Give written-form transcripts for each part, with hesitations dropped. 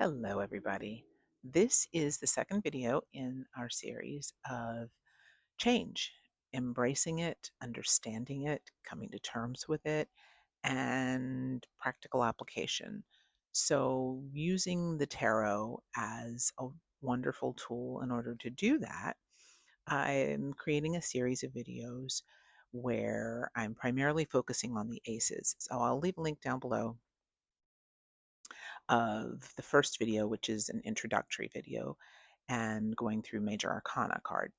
Hello, everybody. This is the second video in our series of change, embracing it, understanding it, coming to terms with it, and practical application. So, using the tarot as a wonderful tool in order to do that, I'm creating a series of videos where I'm primarily focusing on the aces. So, I'll leave a link down below of the first video, which is an introductory video, and going through major arcana cards.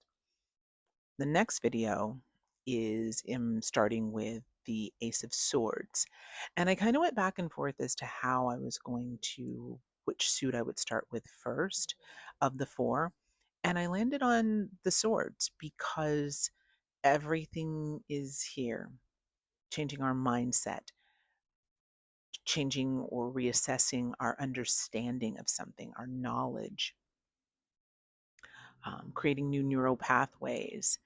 The next video is starting with the Ace of Swords. And I kind of went back and forth as to how I was going to, which suit I would start with first of the four. And I landed on the swords because everything is here, changing our mindset, changing or reassessing our understanding of something, our knowledge, creating new neural pathways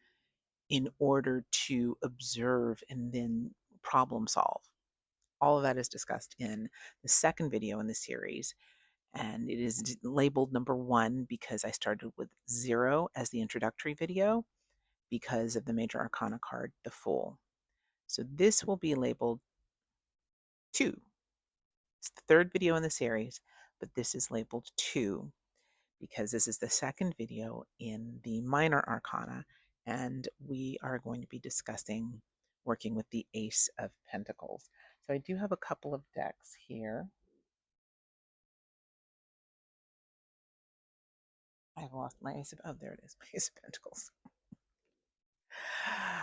in order to observe and then problem solve. All of that is discussed in the second video in the series, and it is labeled number 1 because I started with 0 as the introductory video because of the major arcana card, the Fool. So this will be labeled 2. It's the third video in the series, but this is labeled 2 because this is the second video in the minor arcana, and we are going to be discussing working with the Ace of Pentacles. So I do have a couple of decks here. I've lost my Ace of, oh, there it is, my Ace of Pentacles.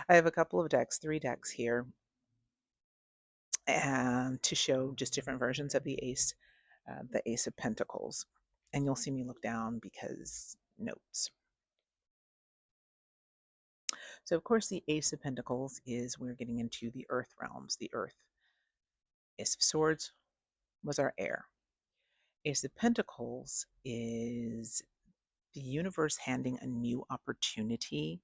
I have a couple of decks, 3 decks here, and to show just different versions of the Ace of Pentacles. And you'll see me look down because notes. So, of course, the Ace of Pentacles is we're getting into the earth realms, the earth. Ace of Swords was our air. Ace of Pentacles is the universe handing a new opportunity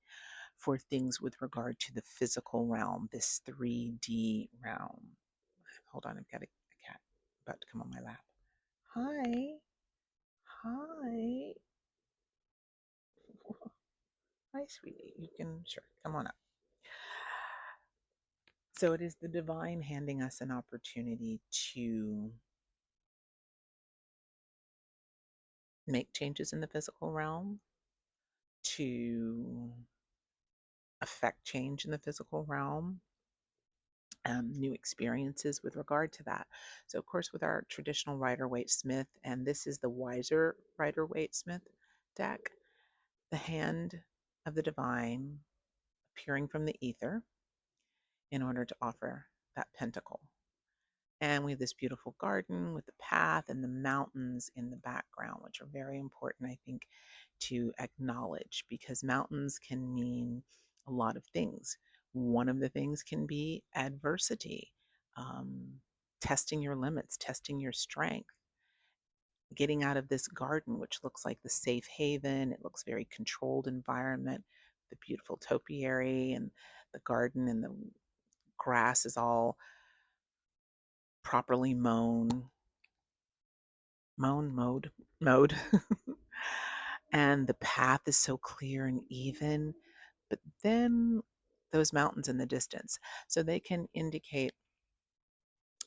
for things with regard to the physical realm, this 3D realm. Hold on, I've got a cat about to come on my lap. Hi. Hi. Hi, sweetie. You can, sure, come on up. So it is the divine handing us an opportunity to make changes in the physical realm, to affect change in the physical realm, new experiences with regard to that. So, of course, with our traditional Rider Waite Smith, and this is the wiser Rider Waite Smith deck, the hand of the divine appearing from the ether in order to offer that pentacle. And we have this beautiful garden with the path and the mountains in the background, which are very important, I think, to acknowledge because mountains can mean a lot of things. One of the things can be adversity, um, testing your limits, testing your strength, getting out of this garden, which looks like the safe haven. It looks very controlled environment, the beautiful topiary and the garden and the grass is all properly mowed. And the path is so clear and even, but then those mountains in the distance. So they can indicate,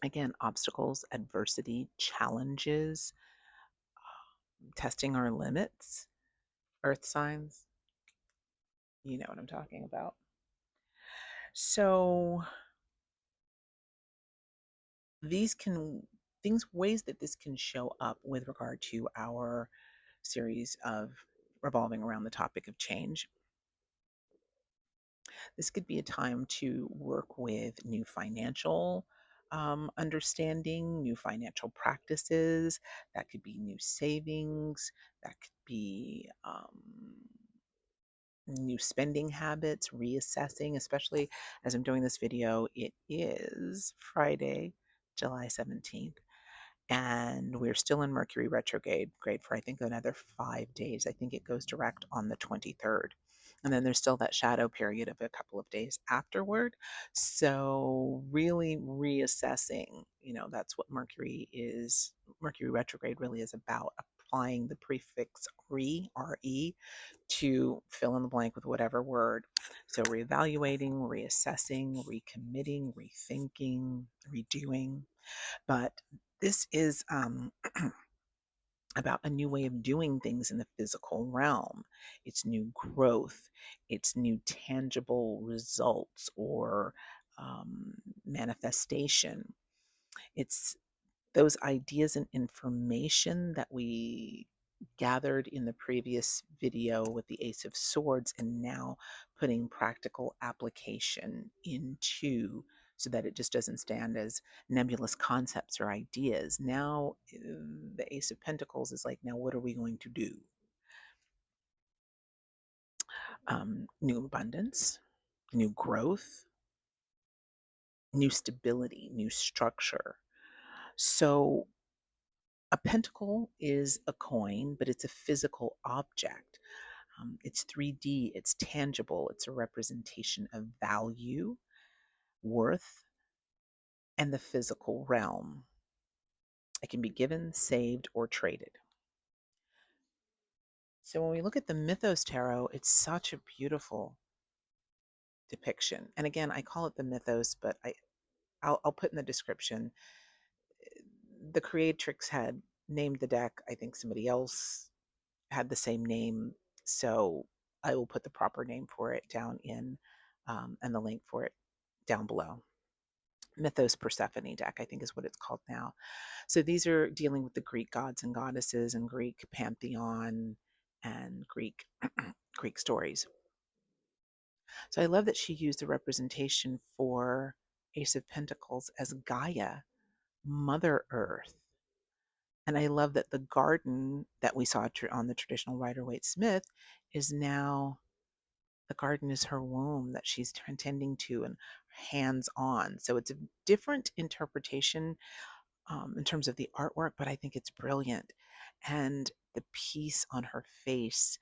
again, obstacles, adversity, challenges, testing our limits, earth signs. You know what I'm talking about. So these can, ways that this can show up with regard to our series of revolving around the topic of change. This could be a time to work with new financial understanding, new financial practices. That could be new savings. That could be new spending habits, reassessing, especially as I'm doing this video. It is Friday, July 17th. And we're still in Mercury retrograde for I think another 5 days. I think it goes direct on the 23rd. And then there's still that shadow period of a couple of days afterward. So really reassessing, that's what Mercury retrograde really is about, applying the prefix re to fill in the blank with whatever word. So reevaluating, reassessing, recommitting, rethinking, redoing. But this is about a new way of doing things in the physical realm. It's new growth, it's new tangible results or manifestation. It's those ideas and information that we gathered in the previous video with the Ace of Swords, and now putting practical application into, so that it just doesn't stand as nebulous concepts or ideas. Now, the Ace of Pentacles is like, now what are we going to do? New abundance, new growth, new stability, new structure. So, a pentacle is a coin, but it's a physical object. It's 3D, it's tangible, it's a representation of value, worth, and the physical realm. It can be given, saved, or traded. So when we look at the Mythos Tarot, it's such a beautiful depiction. And again, I call it the Mythos, but I'll put in the description. The creatrix had named the deck. I think somebody else had the same name. So I will put the proper name for it down in, and the link for it down below. Mythos Persephone deck, I think is what it's called now. So these are dealing with the Greek gods and goddesses and Greek pantheon and Greek Greek stories. So I love that she used the representation for Ace of Pentacles as Gaia, Mother Earth. And I love that the garden that we saw on the traditional Rider-Waite-Smith is now, the garden is her womb that she's tending to and hands on. So it's a different interpretation in terms of the artwork, but I think it's brilliant. And the peace on her face,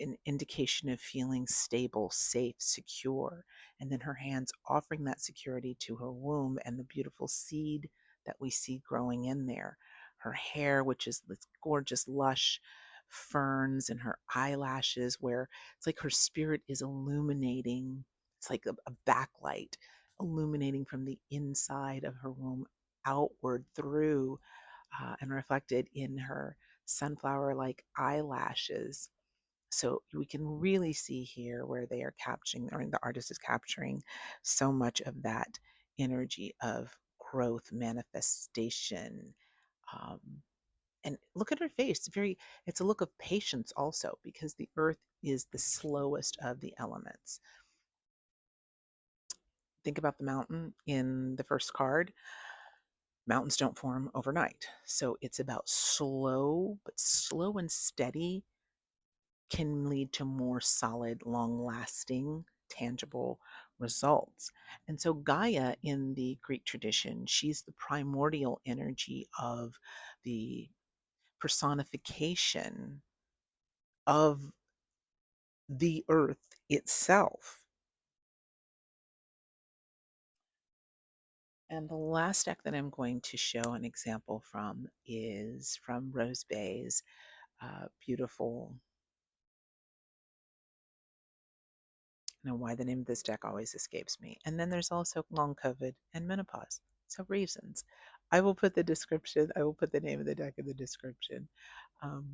an indication of feeling stable, safe, secure. And then her hands offering that security to her womb and the beautiful seed that we see growing in there. Her hair, which is this gorgeous, lush ferns, and her eyelashes, where it's like her spirit is illuminating. It's like a backlight illuminating from the inside of her womb outward through, and reflected in her sunflower like eyelashes. So we can really see here where they are capturing, or the artist is capturing so much of that energy of growth, manifestation. Um, and look at her face. It's a look of patience also, because the earth is the slowest of the elements. Think about the mountain in the first card. Mountains don't form overnight. So it's about slow, but slow and steady can lead to more solid, long lasting, tangible results. And so, Gaia in the Greek tradition, she's the primordial energy of the personification of the earth itself. And the last deck that I'm going to show an example from is from Rose Bay's beautiful. Know why the name of this deck always escapes me. And then there's also long COVID and menopause. So reasons. I will put the name of the deck in the description. Um,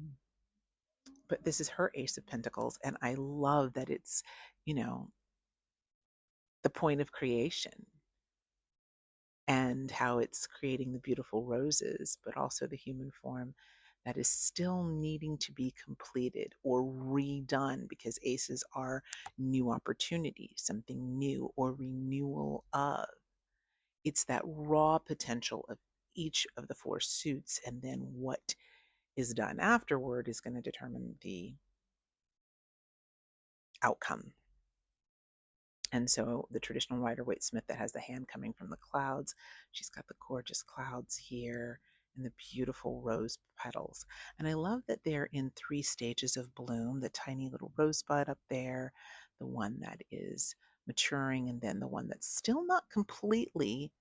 but this is her Ace of Pentacles. And I love that it's, you know, the point of creation and how it's creating the beautiful roses, but also the human form that is still needing to be completed or redone, because aces are new opportunity, something new or renewal of. It's that raw potential of each of the four suits, and then what is done afterward is going to determine the outcome. And so the traditional Rider-Waite-Smith that has the hand coming from the clouds, she's got the gorgeous clouds here and the beautiful rose petals. And I love that they're in 3 stages of bloom, the tiny little rosebud up there, the one that is maturing, and then the one that's still not completely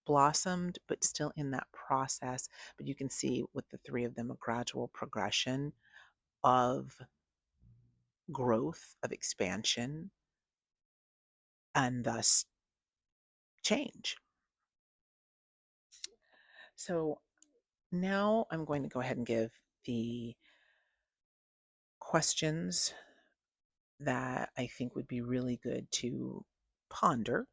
blossomed, but still in that process. But you can see with the three of them a gradual progression of growth, of expansion, and thus change. So now I'm going to go ahead and give the questions that I think would be really good to ponder.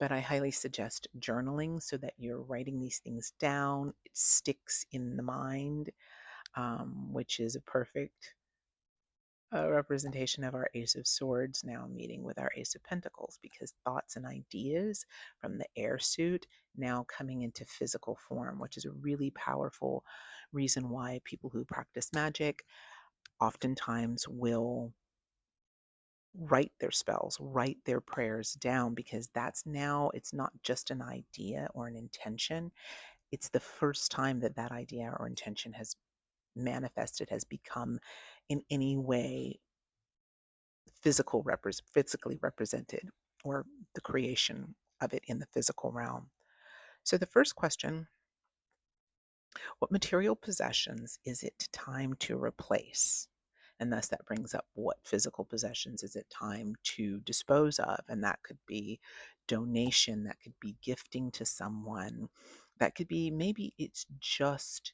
But I highly suggest journaling so that you're writing these things down. It sticks in the mind, which is a perfect representation of our Ace of Swords now meeting with our Ace of Pentacles, because thoughts and ideas from the air suit now coming into physical form, which is a really powerful reason why people who practice magic oftentimes will write their spells, write their prayers down, because that's now, it's not just an idea or an intention. It's the first time that that idea or intention has manifested, has become in any way physically represented, or the creation of it in the physical realm. So the first question: what material possessions is it time to replace? And thus that brings up, what physical possessions is it time to dispose of? And that could be donation, that could be gifting to someone, that could be maybe it's just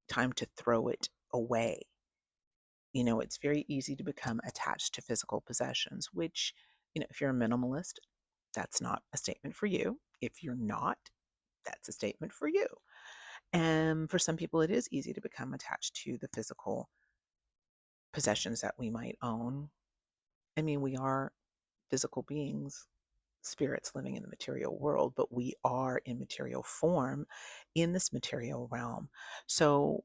time to throw it away. You know, it's very easy to become attached to physical possessions, which, you know, if you're a minimalist, that's not a statement for you. If you're not, that's a statement for you. And for some people, it is easy to become attached to the physical possessions that we might own. I mean, we are physical beings, spirits living in the material world, but we are in material form in this material realm. So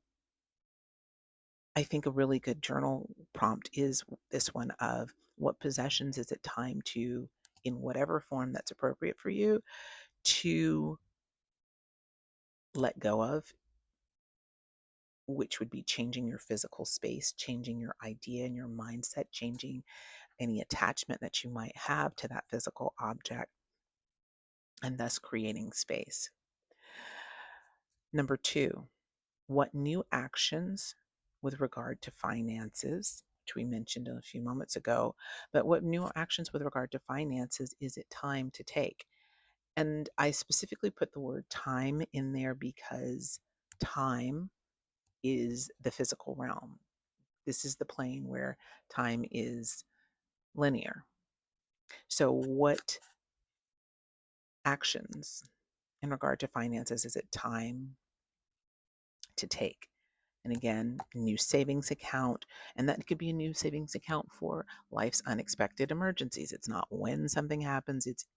I think a really good journal prompt is this one of, what possessions is it time to, in whatever form that's appropriate for you, to let go of, which would be changing your physical space, changing your idea and your mindset, changing any attachment that you might have to that physical object, and thus creating space. Number two, what new actions with regard to finances, which we mentioned a few moments ago, but what new actions with regard to finances is it time to take? And I specifically put the word time in there because time is the physical realm. This is the plane where time is linear. So, what actions in regard to finances is it time to take? And again, new savings account. And that could be a new savings account for life's unexpected emergencies. It's not when something happens, it's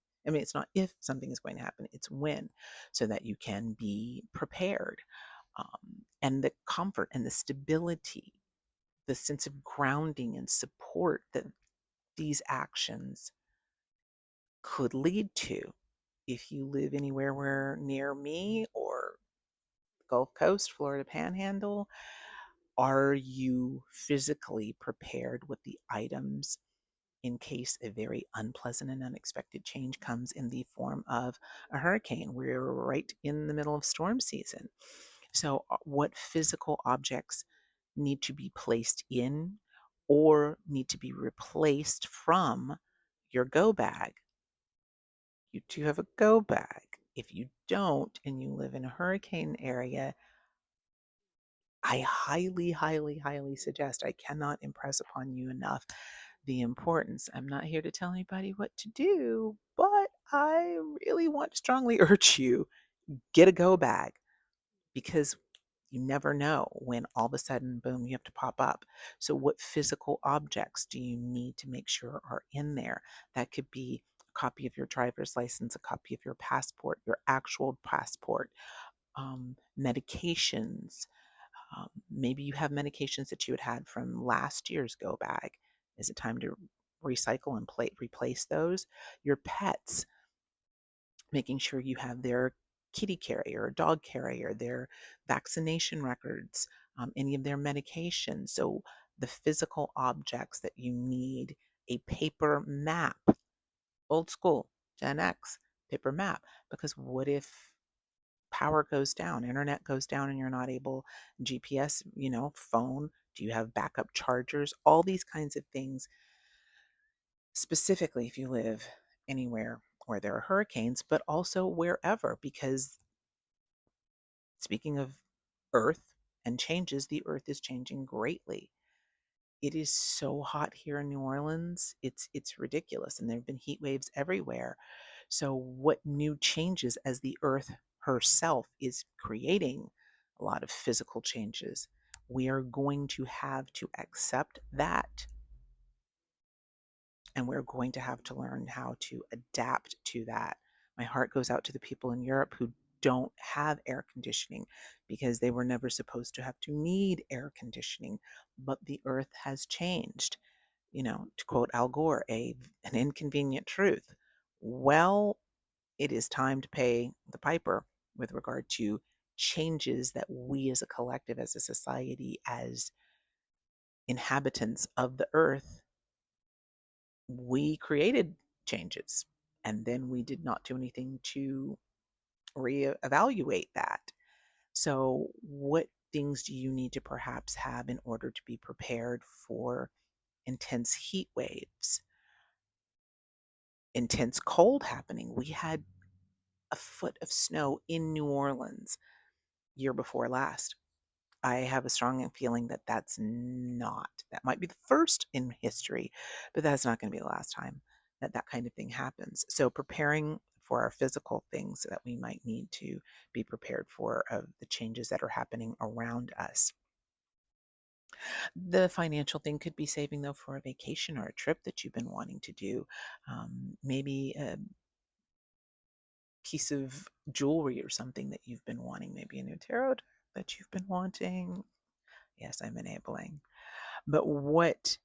not if something is going to happen, it's when, so that you can be prepared. And the comfort and the stability, the sense of grounding and support that these actions could lead to. If you live anywhere where near me, or Gulf Coast, Florida Panhandle, are you physically prepared with the items in case a very unpleasant and unexpected change comes in the form of a hurricane? We're right in the middle of storm season. So, what physical objects need to be placed in or need to be replaced from your go bag? You do have a go bag. If you don't and you live in a hurricane area, I highly, highly, highly suggest, I cannot impress upon you enough the importance. I'm not here to tell anybody what to do, but I really want to strongly urge you, get a go bag, because you never know when all of a sudden, boom, you have to pop up. So, what physical objects do you need to make sure are in there? That could be a copy of your driver's license, a copy of your passport, your actual passport, medications. Maybe you have medications that you had from last year's go bag. Is it time to recycle and replace those? Your pets, making sure you have their kitty carrier or dog carrier, their vaccination records, any of their medications. So the physical objects that you need a paper map, old school, Gen X, paper map. Because what if power goes down, internet goes down, and you're not able, GPS, phone, do you have backup chargers? All these kinds of things, specifically if you live anywhere where there are hurricanes, but also wherever, because speaking of Earth and changes, the Earth is changing greatly. It is so hot here in New Orleans. It's ridiculous, and there have been heat waves everywhere. So what new changes as the Earth herself is creating a lot of physical changes? We are going to have to accept that, and we're going to have to learn how to adapt to that. My heart goes out to the people in Europe who don't have air conditioning because they were never supposed to have to need air conditioning, but the earth has changed. To quote Al Gore, an inconvenient truth. Well, it is time to pay the piper with regard to changes that we as a collective, as a society, as inhabitants of the earth, we created changes, and then we did not do anything to reevaluate that. So, what things do you need to perhaps have in order to be prepared for intense heat waves, intense cold happening? We had a foot of snow in New Orleans year before last. I have a strong feeling that that might be the first in history, but that's not going to be the last time that that kind of thing happens. So preparing for our physical things that we might need to be prepared for, of the changes that are happening around us. The financial thing could be saving, though, for a vacation or a trip that you've been wanting to do. Maybe a piece of jewelry or something that you've been wanting, maybe a new tarot deck that you've been wanting. Yes, I'm enabling. But what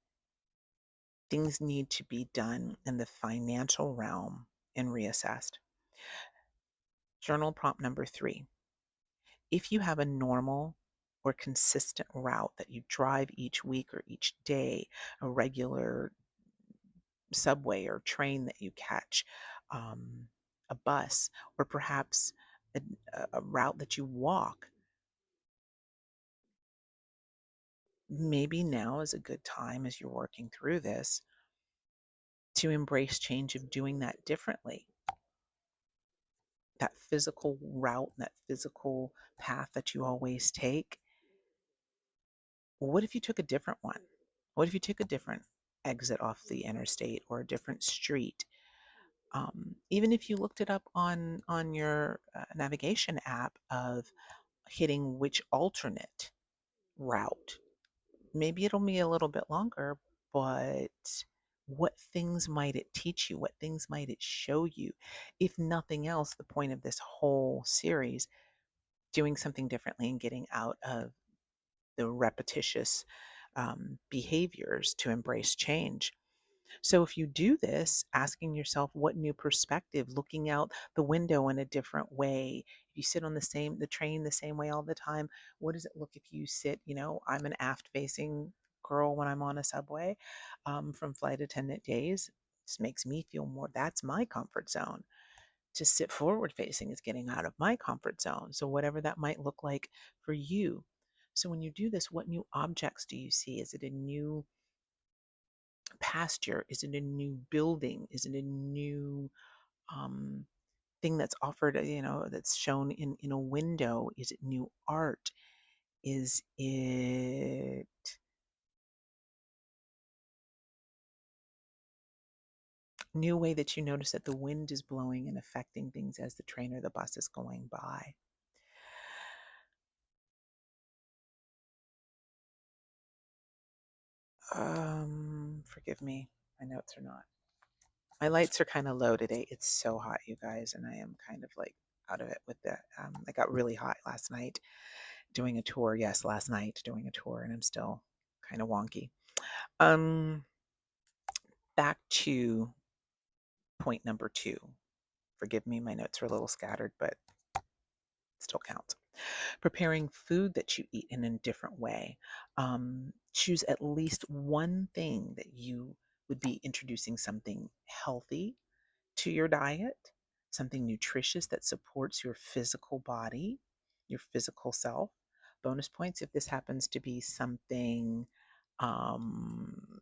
things need to be done in the financial realm and reassessed? Journal prompt number 3. If you have a normal or consistent route that you drive each week or each day, a regular subway or train that you catch, a bus, or perhaps a, a route that you walk, maybe now is a good time as you're working through this to embrace change of doing that differently. That physical route, that physical path that you always take. What if you took a different one? What if you took a different exit off the interstate or a different street? Even if you looked it up on your navigation app of hitting which alternate route, maybe it'll be a little bit longer, but what things might it teach you? What things might it show you? If nothing else, the point of this whole series, doing something differently and getting out of the repetitious behaviors to embrace change. So if you do this, asking yourself what new perspective, looking out the window in a different way. If you sit on the train the same way all the time, what does it look if you sit, I'm an aft facing girl when I'm on a subway from flight attendant days. This makes me feel more, that's my comfort zone. To sit forward facing is getting out of my comfort zone. So whatever that might look like for you. So when you do this, what new objects do you see? Is it a new pasture? Is it a new building? Is it a new um, thing that's offered, that's shown in a window? Is it new art? Is it new way that you notice that the wind is blowing and affecting things as the train or the bus is going by? Forgive me, my notes are not. My lights are kind of low today. It's so hot, you guys, and I am kind of like out of it with the. I got really hot last night doing a tour. Yes, last night doing a tour, and I'm still kind of wonky. Um, Back to point number 2. Forgive me, my notes are a little scattered, but still counts. Preparing food that you eat in a different way. Choose at least one thing that you would be introducing something healthy to your diet, something nutritious that supports your physical body, your physical self. Bonus points if this happens to be something um,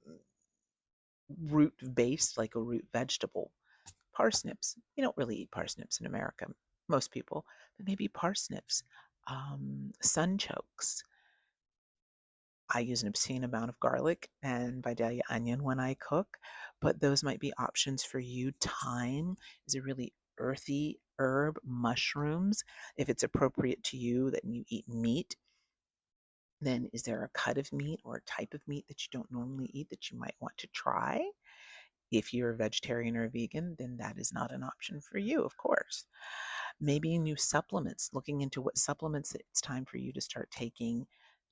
root based, like a root vegetable. Parsnips. We don't really eat parsnips in America, most people, but maybe parsnips. Sunchokes. I use an obscene amount of garlic and Vidalia onion when I cook, but those might be options for you. Thyme is a really earthy herb. Mushrooms, if it's appropriate to you that you eat meat, then is there a cut of meat or a type of meat that you don't normally eat that you might want to try? If you're a vegetarian or a vegan, then that is not an option for you, of course. Maybe new supplements, looking into what supplements it's time for you to start taking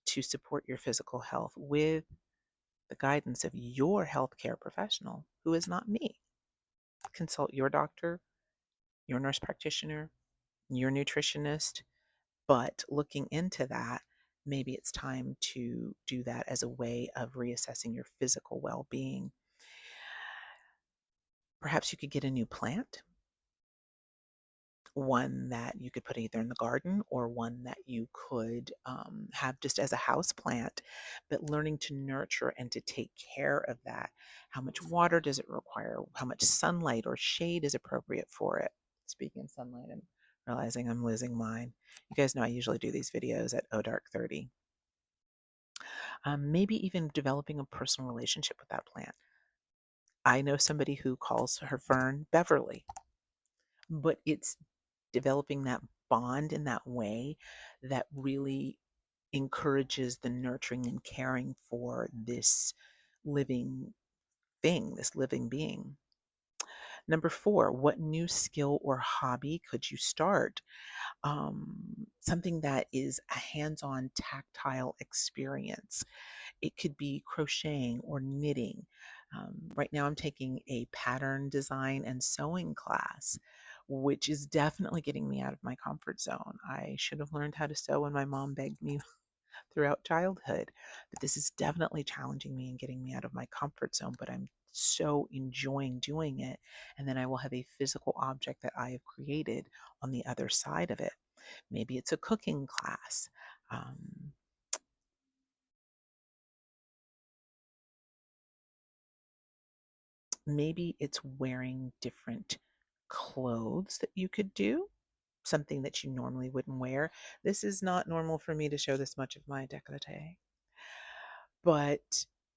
to support your physical health with the guidance of your healthcare professional, who is not me. Consult your doctor, your nurse practitioner, your nutritionist, but looking into that, maybe it's time to do that as a way of reassessing your physical well being. Perhaps you could get a new plant, one that you could put either in the garden or one that you could have just as a house plant, but learning to nurture and to take care of that. How much water does it require? How much sunlight or shade is appropriate for it? Speaking of sunlight, I'm realizing I'm losing mine. You guys know I usually do these videos at dark 30. Maybe even developing a personal relationship with that plant. I know somebody who calls her fern Beverly, but it's developing that bond in that way that really encourages the nurturing and caring for this living thing, this living being. Number four, what new skill or hobby could you start? Something that is a hands on tactile experience. It could be crocheting or knitting. Right now, I'm taking a pattern design and sewing class, which is definitely getting me out of my comfort zone. I should have learned how to sew when my mom begged me throughout childhood, but this is definitely challenging me and getting me out of my comfort zone. But I'm so enjoying doing it. And then I will have a physical object that I have created on the other side of it. Maybe it's a cooking class. Um, Maybe it's wearing different clothes that you could do, something that you normally wouldn't wear. This is not normal for me to show this much of my décolleté, but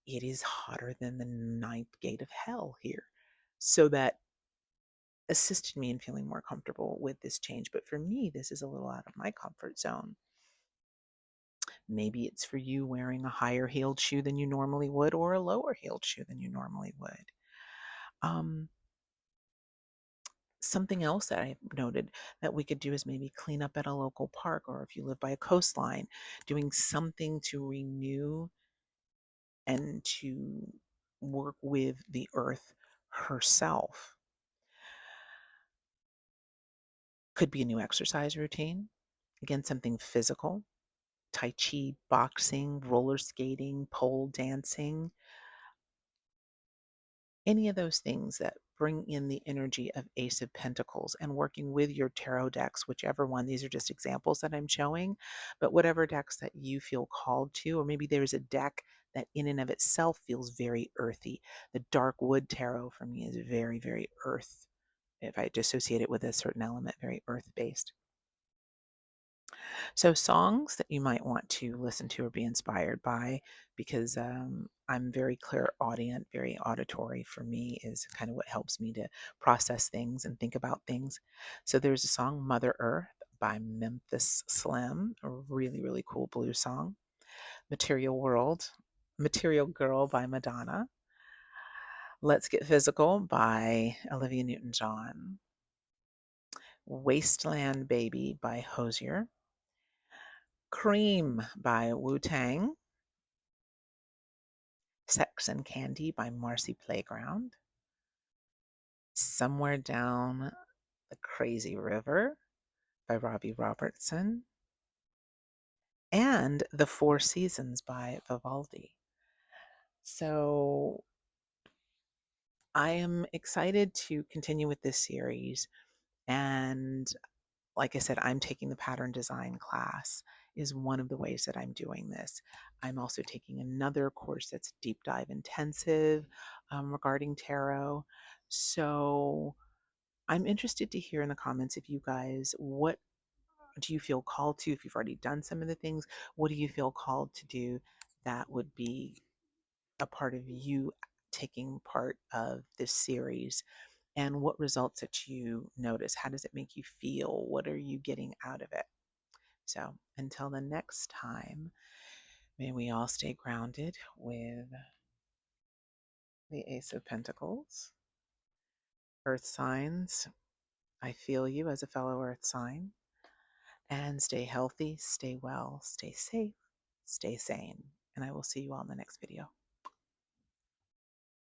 it is hotter than the ninth gate of hell here. So that assisted me in feeling more comfortable with this change. But for me, this is a little out of my comfort zone. Maybe it's for you wearing a higher heeled shoe than you normally would or a lower heeled shoe than you normally would. Um, Something else that I noted that we could do is maybe clean up at a local park, or if you live by a coastline, doing something to renew and to work with the earth herself. Could be a new exercise routine. Again, something physical. Tai Chi, boxing, roller skating, pole dancing, any of those things that bring in the energy of Ace of Pentacles and working with your tarot decks, whichever one. These are just examples that I'm showing, but whatever decks that you feel called to, or maybe there's a deck that in and of itself feels very earthy. The Dark Wood Tarot for me is very, very earth. If I dissociate it with a certain element, very earth based. So, songs that you might want to listen to or be inspired by, because I'm very clairaudient, very auditory for me, is kind of what helps me to process things and think about things. So, there's a song, Mother Earth by Memphis Slim, a really, really cool blues song. Material World, Material Girl by Madonna. Let's Get Physical by Olivia Newton John. Wasteland Baby by Hosier. Cream by Wu Tang. Sex and Candy by Marcy Playground. Somewhere Down the Crazy River by Robbie Robertson. And The Four Seasons by Vivaldi. So I am excited to continue with this series. And like I said, I'm taking the pattern design class, is one of the ways that I'm doing this. I'm also taking another course that's deep dive intensive regarding tarot. So I'm interested to hear in the comments if you guys, what do you feel called to? If you've already done some of the things, what do you feel called to do that would be a part of you taking part of this series? And what results that you notice? How does it make you feel? What are you getting out of it? So until the next time, may we all stay grounded with the Ace of Pentacles. Earth signs, I feel you as a fellow Earth sign. And stay healthy, stay well, stay safe, stay sane. And I will see you all in the next video.